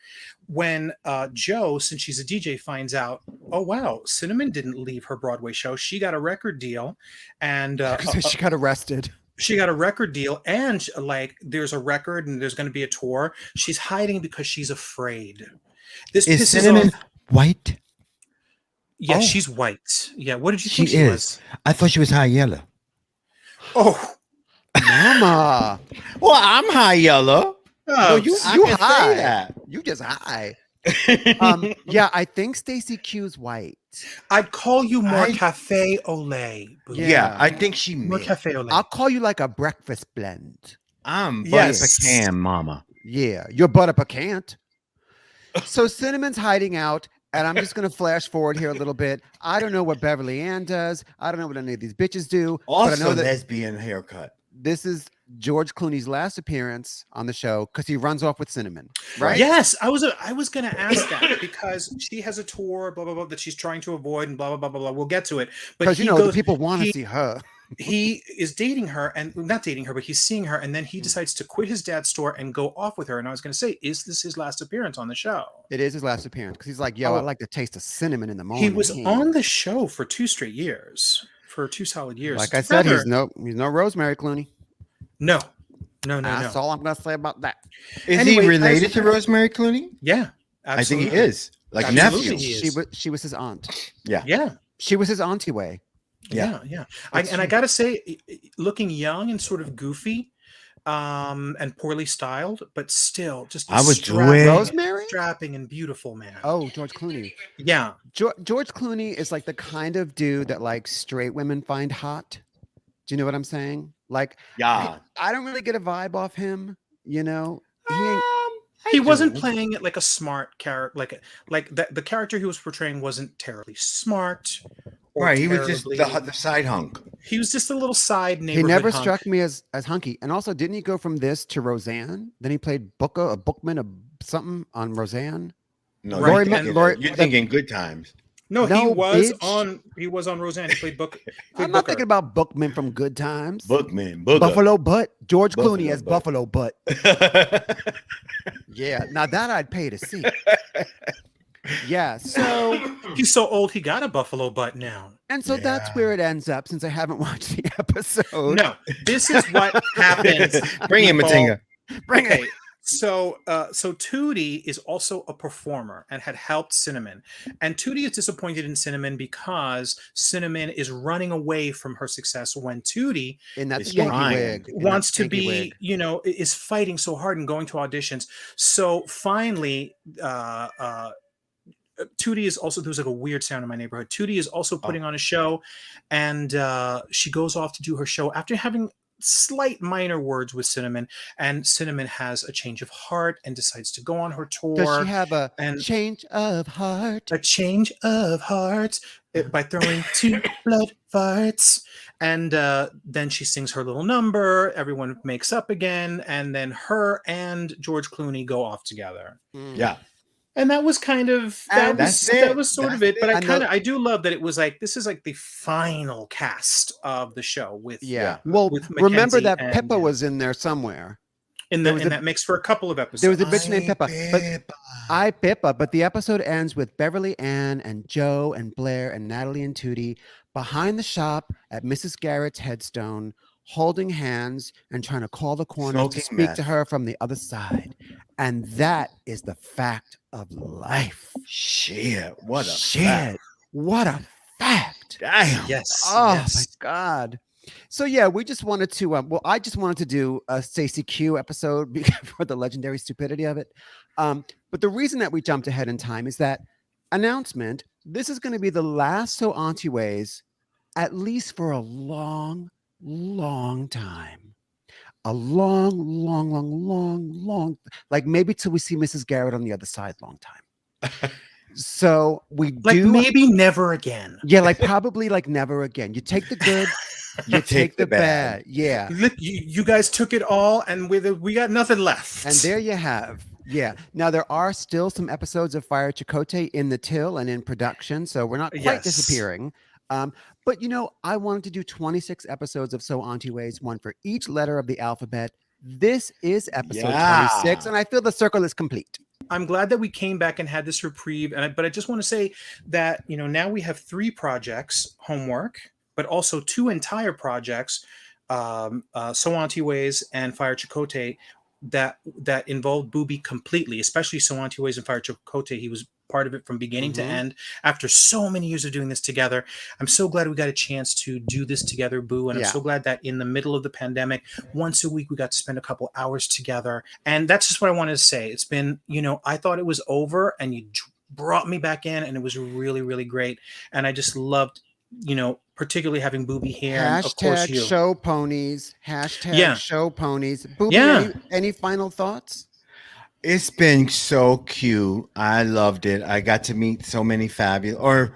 When Joe, since she's a DJ, finds out, oh wow, Cinnamon didn't leave her Broadway show. She got a record deal, and she got arrested. She got a record deal, and like there's a record, and there's going to be a tour. She's hiding because she's afraid. This is pisses Cinnamon off. white? Yeah, Oh. she's white. Yeah, what did you think She she is. was? I thought she was high yellow. Oh, Mama. Well, I'm high yellow. No, you can say high. that. You just high. Yeah, I think Stacy Q's white. I'd call you more cafe au lait. Boo. Yeah, I think she More made. cafe au lait. I'll call you like a breakfast blend. I'm Yes. butter pecan, mama. Yeah, you're butter pecan. So Cinnamon's hiding out, and I'm just going to flash forward here a little bit. I don't know what Beverly Ann does. I don't know what any of these bitches do. Also, but I know that lesbian haircut. this is George Clooney's last appearance on the show because he runs off with Cinnamon, right? Yes, I was going to ask that because she has a tour, blah blah blah, that she's trying to avoid, and blah blah blah blah blah. We'll get to it, but Because he the goes, people want to he- see her. he is dating her, and not dating her, but he's seeing her, and then he decides to quit his dad's store and go off with her. And I was going to say, is this his last appearance on the show? It is his last appearance because he's like, yo, I Oh. like the taste of cinnamon in the morning. He was on the show for 2 straight years, for 2 solid years. Like I said, Rather- he's no Rosemary Clooney. no. That's all I'm gonna say about that. Is Anyway, he related to Rosemary Clooney? Yeah, absolutely. I think he is. Like Absolutely nephew. he is. She was his aunt. Yeah. She was his Auntieway. Yeah. I gotta say, looking young and sort of goofy, and poorly styled, but still just I was strapping, Rosemary? strapping and beautiful, man. Oh, George Clooney. Yeah. George Clooney is like the kind of dude that like straight women find hot. Do you know what I'm saying? Like, Yeah. I don't really get a vibe off him. You know, he ain't. He wasn't playing it like a smart character, like the character he was portraying wasn't terribly smart. Or Right. He was just terribly- the side hunk. He was just a little side He neighborhood. never hunk. struck me as hunky. And also, didn't he go from this to Roseanne? Then he played a bookman, something on Roseanne. No, Right, you're and thinking, Lori- you're thinking good times. No, he No, was bitch. He was on Roseanne. He played Book. I'm not thinking about Bookman from Good Times. Bookman. Booger. Buffalo Butt. George Buffalo Clooney as Butt. Buffalo Butt. Yeah, now that I'd pay to see. Yeah, so He's so old he got a buffalo butt now. and so that's where it ends up. Since I haven't watched the episode, No, this is what happens. Bring him, people. Matinga. bring Okay, it. so Tootie is also a performer and had helped Cinnamon. And Tootie is disappointed in Cinnamon because Cinnamon is running away from her success when Tootie In that It's skanky fine. wig, in that wants to skanky be, wig. is fighting so hard and going to auditions. So finally, Tootie is also, there's like a weird sound in my neighborhood. Tootie is also putting on a show, and she goes off to do her show after having slight minor words with Cinnamon, and Cinnamon has a change of heart and decides to go on her tour. Does she have a and- change of heart? A change of heart by throwing 2 blood farts. And then she sings her little number. Everyone makes up again. And then her and George Clooney go off together. Yeah. And that was kind of And that's it. that was sort of That's it. But it. I do love that it was like this is like the final cast of the show with Yeah. Well, with remember Mackenzie that and- Peppa was in there somewhere. in there the was in a- that mix for a couple of episodes. There was a bitch named Peppa, but Pippa. But the episode ends with Beverly Ann and Joe and Blair and Natalie and Tootie behind the shop at Mrs. Garrett's headstone, holding hands and trying to call the corner to Smoking speak to meth. her from the other side. And that is the fact of life. Shit. What a Shit. fact. What a fact. Damn. Yes. Oh yes. my God. So yeah, we just wanted to I just wanted to do a Stacy Q episode for the legendary stupidity of it. But the reason that we jumped ahead in time is that announcement, this is going to be the last So Auntie-Ways, at least for a long time. A long, like maybe till we see Mrs. Garrett on the other side, long time. So we Like do maybe never again. yeah, like probably like never again. You take the good, you take the bad. Yeah. Look, you guys took it all, and we got nothing left. And there you have Yeah. Now there are still some episodes of Fire Chakotay in the till and in production, so we're not quite disappearing. But I wanted to do 26 episodes of So Auntie-Ways, one for each letter of the alphabet. This is episode 26, and I feel the circle is complete. I'm glad that we came back and had this reprieve. But I just want to say that, now we have 3 projects, homework, but also 2 entire projects, So Auntie-Ways and Fire Chakotay, that involved Booby completely, especially So Auntie-Ways and Fire Chakotay. He was part of it from beginning to end after so many years of doing this together. I'm so glad we got a chance to do this together, Boo. And I'm so glad that in the middle of the pandemic, once a week, we got to spend a couple hours together. And that's just what I wanted to say. It's been, I thought it was over and you brought me back in and it was really, really great. And I just loved, particularly having Booby here. And of course you. Show ponies. Show ponies. Booby, any final thoughts? It's been so cute. I loved it. I got to meet so many virtually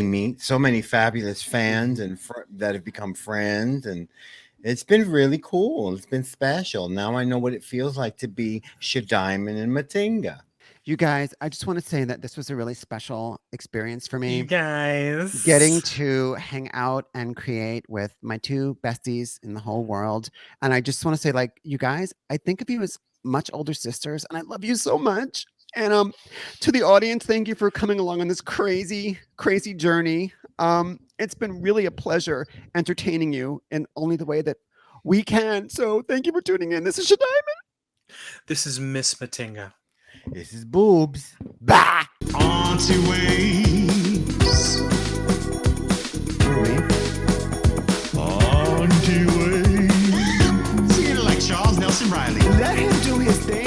meet so many fabulous fans and that have become friends. And it's been really cool. It's been special. Now I know what it feels like to be Shadiamond and Matinga. You guys, I just want to say that this was a really special experience for me. You guys. Getting to hang out and create with my 2 besties in the whole world. And I just want to say, you guys, I think of you as much older sisters, and I love you so much. And to the audience, thank you for coming along on this crazy, crazy journey. It's been really a pleasure entertaining you in only the way that we can. So thank you for tuning in. This is Shadiamond. This is Miss Matinga. This is Boobs. Bah! Auntie-Ways. Auntie-Ways. Singing like Charles Nelson Riley. Let him do his thing.